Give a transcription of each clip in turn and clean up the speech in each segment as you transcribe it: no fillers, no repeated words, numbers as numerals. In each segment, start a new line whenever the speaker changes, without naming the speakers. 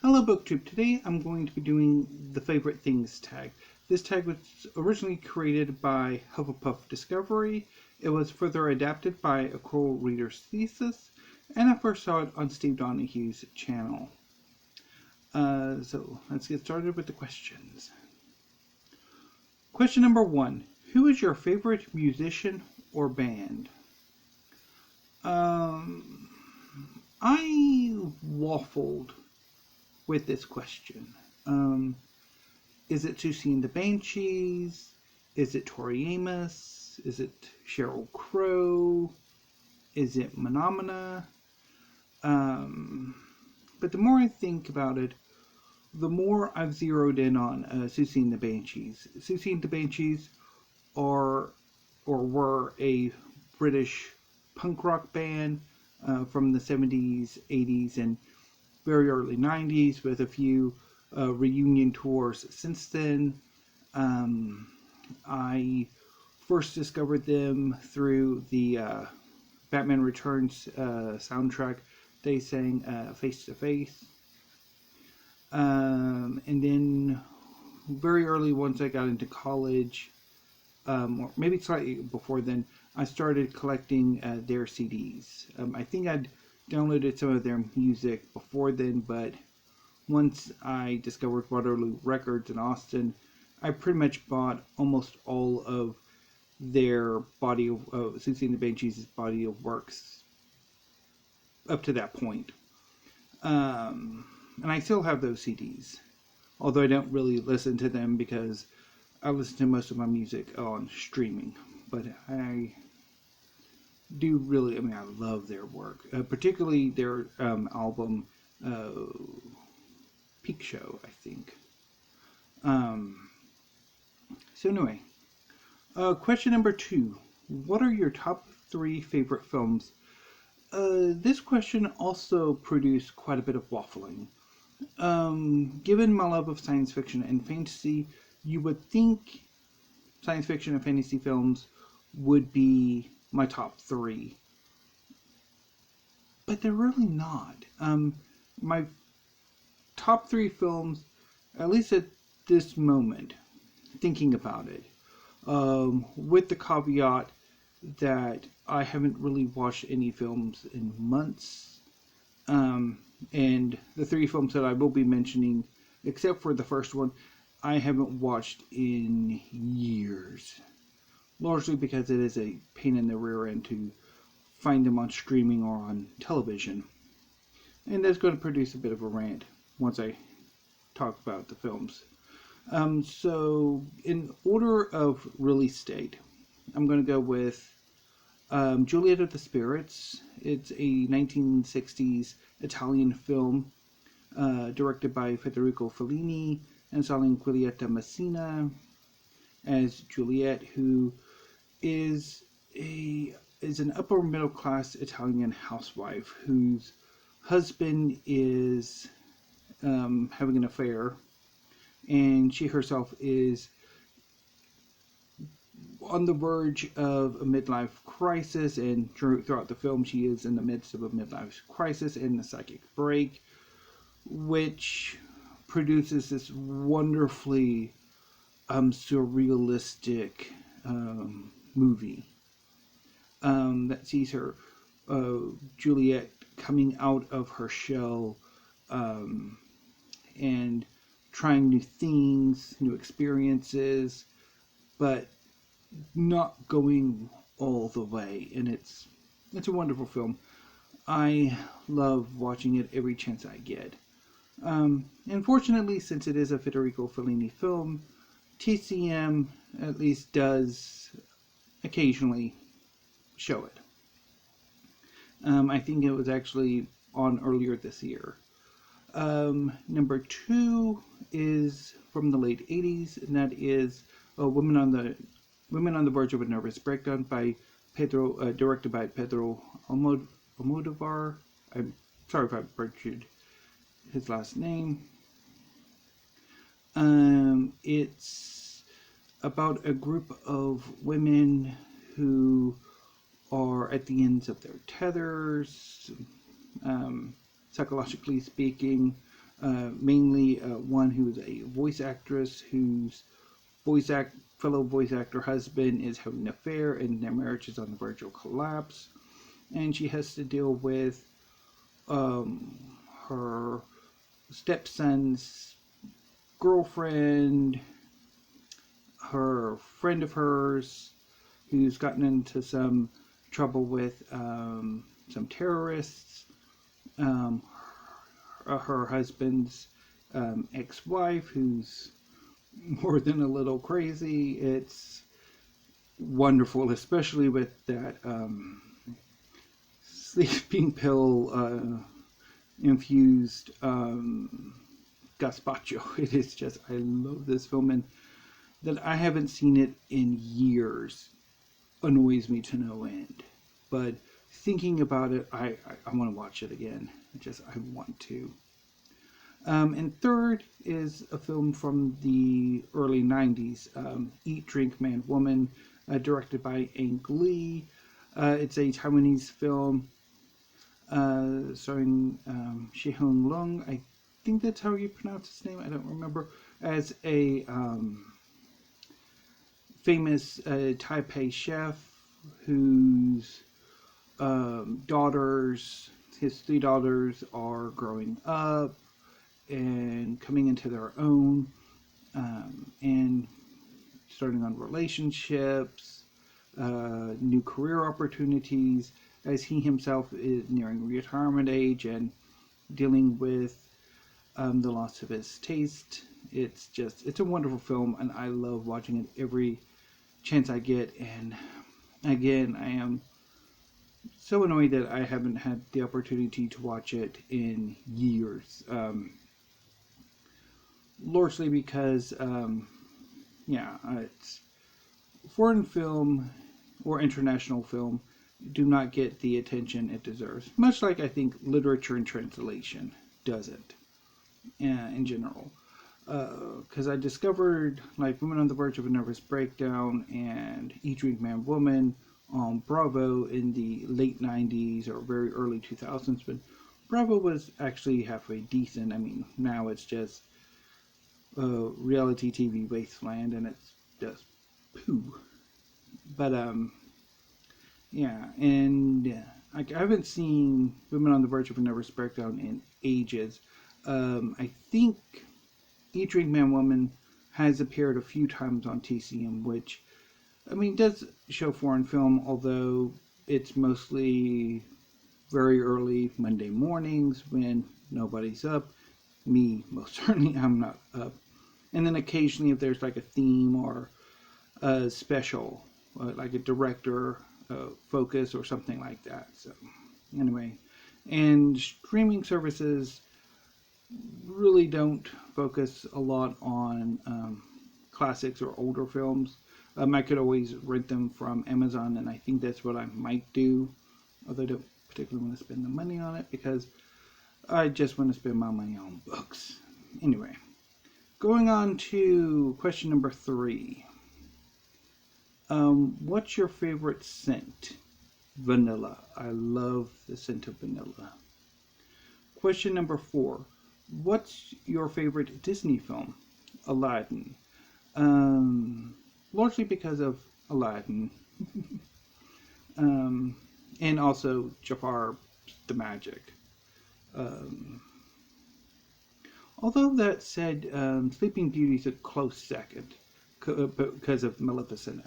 Hello BookTube. Today I'm going to be doing the favorite things tag. This tag was originally created by Hufflepuff Discovery. It was further adapted by a Coral Reader's Thesis, and I first saw it on Steve Donahue's channel. So let's get started with the questions. Question number 1. Who is your favorite musician or band? I waffled with this question. Is it Susie and the Banshees? Is it Tori Amos? Is it Sheryl Crow? Is it Phenomena? But the more I think about it, the more I've zeroed in on Susie and the Banshees. Susie and the Banshees are or were a British punk rock band from the 70s, 80s, and very early 90s, with a few reunion tours since then. I first discovered them through the Batman Returns soundtrack. They sang Face to Face. And then very early, once I got into college, or maybe slightly before then, I started collecting their CDs. I think I'd downloaded some of their music before then, but once I discovered Waterloo Records in Austin, I pretty much bought almost all of their body of Susie and the Banshees' body of works up to that point. And I still have those CDs, although I don't really listen to them because I listen to most of my music on streaming. But I do really, I love their work, particularly their album Peak Show, I think. So anyway, question number 2. What are your top 3 favorite films? This question also produced quite a bit of waffling. Given my love of science fiction and fantasy, you would think science fiction and fantasy films would be my top 3. But they're really not. My top 3 films, at least at this moment, thinking about it, with the caveat that I haven't really watched any films in months, and the 3 films that I will be mentioning, except for the first one, I haven't watched in years, largely because it is a pain in the rear end to find them on streaming or on television, and that's going to produce a bit of a rant once I talk about the films. So in order of release date, I'm going to go with Juliet of the Spirits. It's a 1960s Italian film directed by Federico Fellini and starring Giulietta Messina as Juliet, who is an upper middle class Italian housewife whose husband is having an affair, and she herself is on the verge of a midlife crisis, and throughout the film she is in the midst of a midlife crisis and a psychic break, which produces this wonderfully surrealistic movie that sees her Juliet coming out of her shell and trying new things, new experiences, but not going all the way. And it's a wonderful film. I love watching it every chance I get. Unfortunately, since it is a Federico Fellini film, TCM at least does occasionally show it. I think it was actually on earlier this year. Number 2 is from the late 80s, and that is Women on the Verge of a Nervous Breakdown by directed by Pedro Almodovar. I'm sorry if I butchered his last name. It's about a group of women who are at the ends of their tethers, psychologically speaking. Mainly one who's a voice actress whose fellow voice actor husband is having an affair and their marriage is on the verge of collapse. And she has to deal with um, her stepson's girlfriend, her friend of hers, who's gotten into some trouble with some terrorists, um, her husband's ex-wife, who's more than a little crazy. It's wonderful, especially with that sleeping pill infused gazpacho. It is just, I love this film, and that I haven't seen it in years annoys me to no end. But thinking about it, I want to watch it again. I want to. And third is a film from the early 90s, Eat, Drink, Man, Woman, directed by Ang Lee. It's a Taiwanese film starring Shihong Lung. I think that's how you pronounce his name. I don't remember. As a famous Taipei chef whose his three daughters, are growing up and coming into their own, and starting on relationships, new career opportunities, as he himself is nearing retirement age and dealing with the loss of his taste. It's a wonderful film, and I love watching it every chance I get. And again, I am so annoyed that I haven't had the opportunity to watch it in years. Largely because, it's foreign film or international film do not get the attention it deserves. Much like I think literature and translation doesn't, in general. Because I discovered like Women on the Verge of a Nervous Breakdown and Eat, Drink, Man, Woman on Bravo in the late 90s or very early 2000s, but Bravo was actually halfway decent. I mean, now it's just reality TV wasteland, and it's just poo. But and I haven't seen Women on the Verge of a Nervous Breakdown in ages. I think Eat, Drink, Man, Woman has appeared a few times on TCM, which, I mean, does show foreign film, although it's mostly very early Monday mornings when nobody's up. Me, most certainly, I'm not up. And then occasionally, if there's like a theme or a special, like a director focus or something like that. So, anyway, and streaming services really don't focus a lot on classics or older films. I could always rent them from Amazon, and I think that's what I might do, although I don't particularly want to spend the money on it because I just want to spend my money on books. Anyway, going on to question number 3. What's your favorite scent? Vanilla. I love the scent of vanilla. Question number 4. What's your favorite Disney film? Aladdin. Largely because of Aladdin. And also Jafar the Magic. Although that said, Sleeping Beauty is a close second because of Maleficent.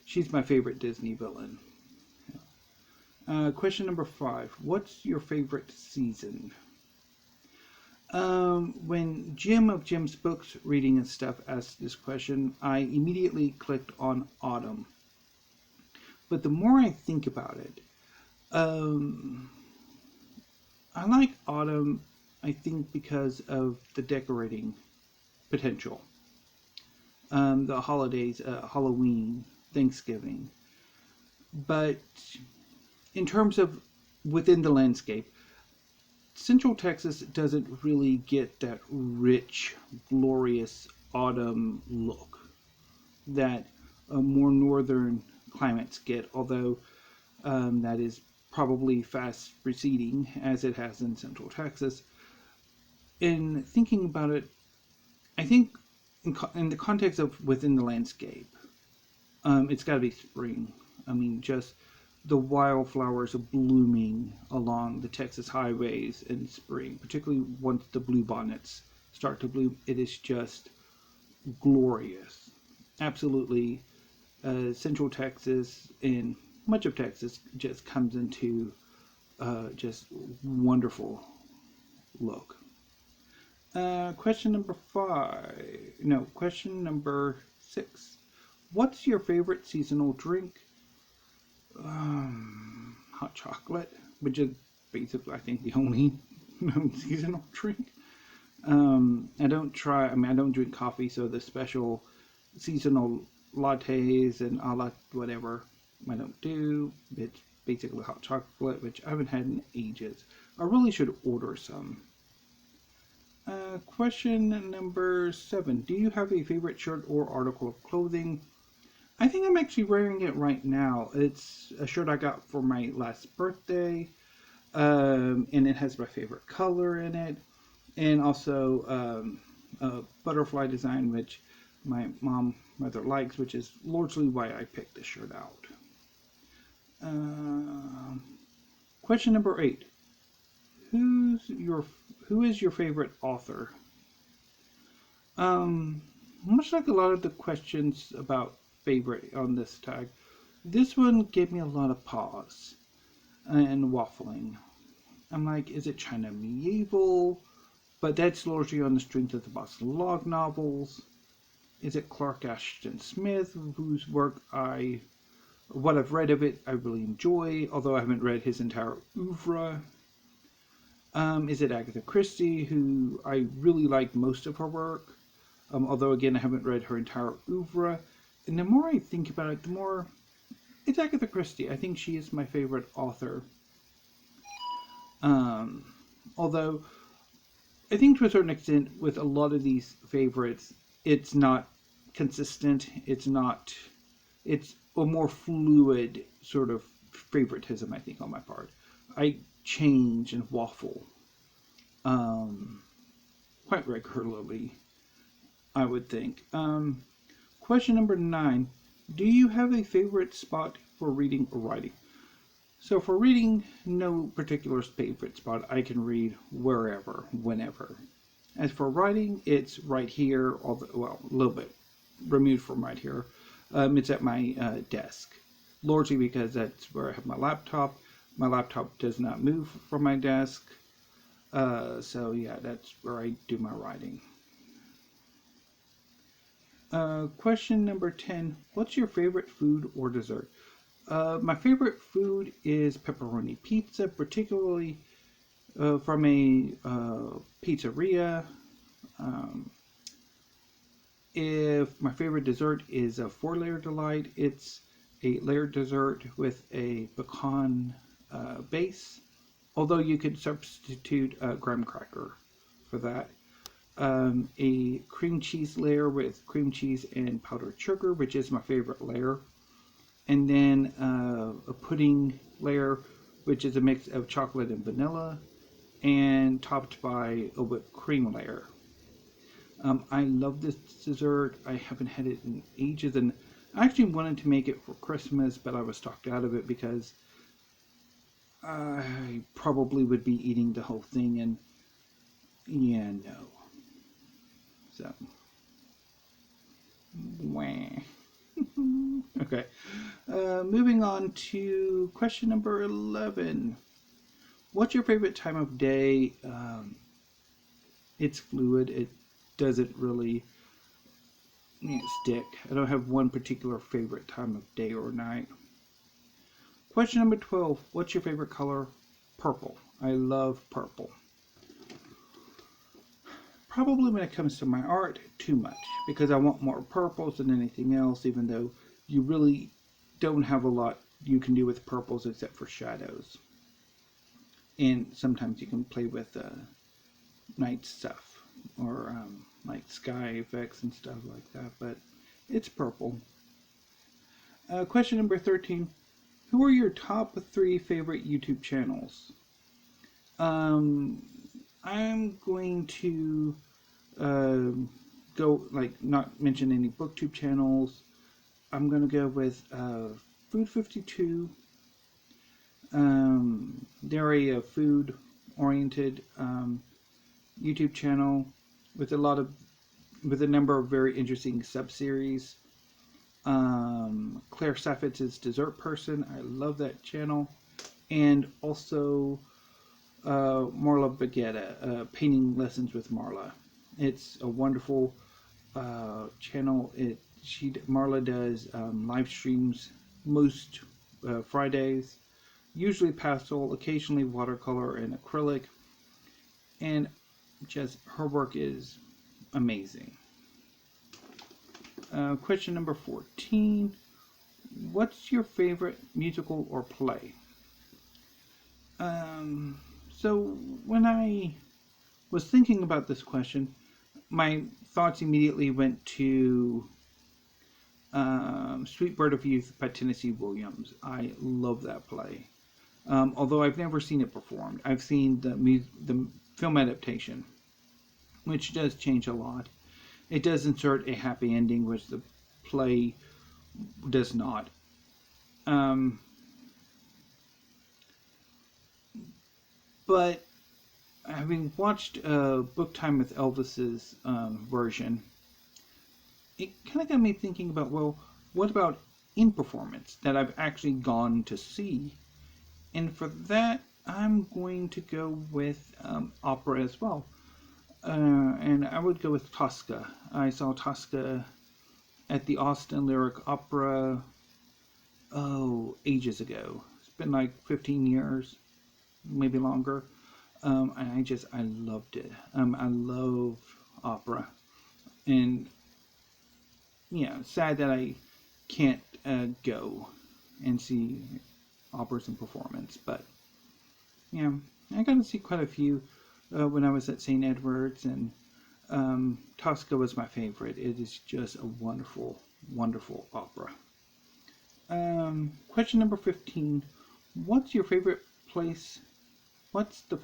She's my favorite Disney villain. Question number 5. What's your favorite season? When Jim of Jim's Books Reading and Stuff asked this question, I immediately clicked on autumn. But the more I think about it, I like autumn, I think, because of the decorating potential. The holidays, Halloween, Thanksgiving. But in terms of within the landscape, Central Texas doesn't really get that rich, glorious autumn look that more northern climates get, although that is probably fast receding as it has in Central Texas. in thinking about it, I think in the context of within the landscape, it's got to be spring. I mean, just the wildflowers are blooming along the Texas highways in spring, particularly once the bluebonnets start to bloom. It is just glorious. Absolutely. Central Texas and much of Texas just comes into just wonderful look. Question number 5. No, question number 6. What's your favorite seasonal drink? Hot chocolate, which is basically, I think, the only seasonal drink. I don't try. I mean, I don't drink coffee, so the special seasonal lattes and a la whatever I don't do. It's basically hot chocolate, which I haven't had in ages. I really should order some. Question number 7. Do you have a favorite shirt or article of clothing? I think I'm actually wearing it right now. It's a shirt I got for my last birthday, and it has my favorite color in it, and also a butterfly design, which my mom rather likes, which is largely why I picked this shirt out. Question number 8. Who is your favorite author? Much like a lot of the questions about favorite on this tag, this one gave me a lot of pause and waffling. I'm like, is it China medieval? But that's largely on the strength of the Boston Log novels. Is it Clark Ashton Smith, whose work what I've read of it, I really enjoy, although I haven't read his entire oeuvre? Is it Agatha Christie, who I really like most of her work, although again I haven't read her entire oeuvre. And the more I think about it, the more it's Agatha Christie. I think she is my favorite author. Although I think to a certain extent with a lot of these favorites, it's not consistent. It's a more fluid sort of favoritism, I think, on my part. I change and waffle quite regularly, I would think. Question number 9. Do you have a favorite spot for reading or writing? So for reading, no particular favorite spot. I can read wherever, whenever. As for writing, it's right here, well, a little bit removed from right here. It's at my desk, largely because that's where I have my laptop. My laptop does not move from my desk. So yeah, that's where I do my writing. Question number 10. What's your favorite food or dessert? My favorite food is pepperoni pizza, particularly from a pizzeria. If my favorite dessert is a 4-layer delight, it's a layered dessert with a pecan base, although you could substitute a graham cracker for that. A cream cheese layer with cream cheese and powdered sugar, which is my favorite layer. And then a pudding layer, which is a mix of chocolate and vanilla, and topped by a whipped cream layer. I love this dessert. I haven't had it in ages, and I actually wanted to make it for Christmas, but I was talked out of it because I probably would be eating the whole thing, and yeah, no. So, wah. Okay. Moving on to question number 11. What's your favorite time of day? It's fluid. It doesn't really stick. I don't have one particular favorite time of day or night. Question number 12. What's your favorite color? Purple. I love purple. Probably when it comes to my art, too much, because I want more purples than anything else, even though you really don't have a lot you can do with purples except for shadows. And sometimes you can play with night stuff, or like sky effects and stuff like that, but it's purple. Question number 13. Who are your top 3 favorite YouTube channels? I'm going to go, like, not mention any booktube channels. I'm going to go with Food 52. They're a food oriented YouTube channel with with a number of very interesting sub-series. Claire Saffitz's Dessert Person, I love that channel. And also Marla Baguetta, Painting Lessons with Marla. It's a wonderful channel. Marla does live streams most Fridays, usually pastel, occasionally watercolor and acrylic, and just her work is amazing. Question number 14. What's your favorite musical or play? So when I was thinking about this question, my thoughts immediately went to Sweet Bird of Youth by Tennessee Williams. I love that play. Although I've never seen it performed. I've seen the film adaptation, which does change a lot. It does insert a happy ending, which the play does not. But having watched Book Time with Elvis's version, it kind of got me thinking about, well, what about in performance that I've actually gone to see? And for that, I'm going to go with opera as well. And I would go with Tosca. I saw Tosca at the Austin Lyric Opera, ages ago. It's been like 15 years, maybe longer. And I loved it. I love opera. And, sad that I can't go and see operas in performance. But, I got to see quite a few when I was at St. Edward's, and Tosca was my favorite. It is just a wonderful, wonderful opera. Question number 15. What's your favorite place? What's your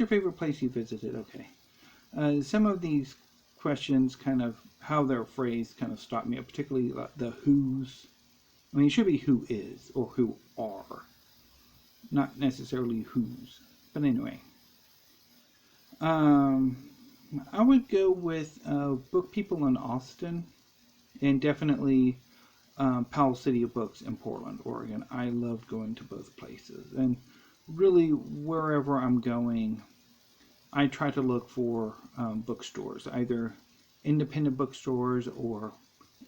favorite place you visited? Okay. Some of these questions, kind of how they're phrased, kind of stop me up, particularly the who's. I mean, it should be who is or who are, not necessarily whose. But anyway. I would go with Book People in Austin, and definitely Powell City of Books in Portland, Oregon. I love going to both places, and really wherever I'm going, I try to look for bookstores, either independent bookstores or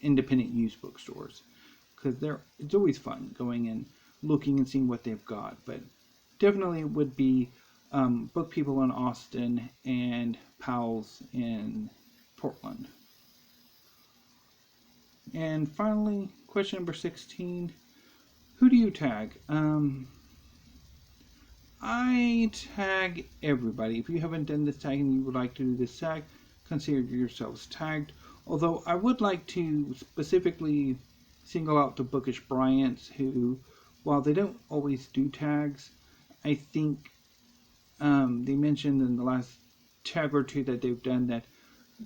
independent used bookstores, because it's always fun going and looking and seeing what they've got. But definitely would be Book People in Austin and Powell's in Portland. And finally, question number 16. Who do you tag? I tag everybody. If you haven't done this tag and you would like to do this tag, consider yourselves tagged. Although I would like to specifically single out the Bookish Bryants, who, while they don't always do tags, I think they mentioned in the last tag or two that they've done that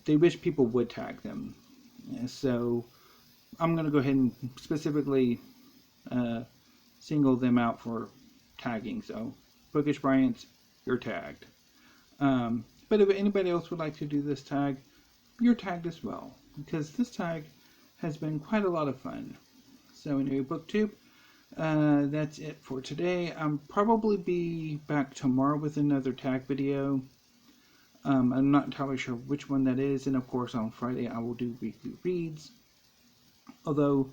they wish people would tag them. So I'm going to go ahead and specifically single them out for tagging. So Bookish Bryants, you're tagged. But if anybody else would like to do this tag, you're tagged as well, because this tag has been quite a lot of fun. So anyway, BookTube, that's it for today. I'll probably be back tomorrow with another tag video. I'm not entirely sure which one that is, and of course on Friday I will do weekly reads. Although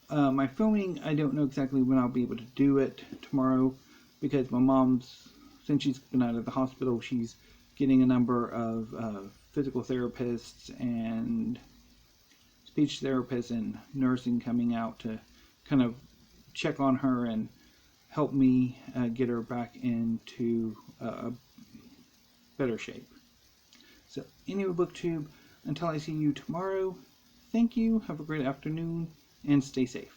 my filming, I don't know exactly when I'll be able to do it tomorrow, because my mom's, since she's been out of the hospital, she's getting a number of physical therapists and speech therapists and nursing coming out to kind of check on her and help me get her back into better shape. So anyway, BookTube, until I see you tomorrow, thank you, have a great afternoon, and stay safe.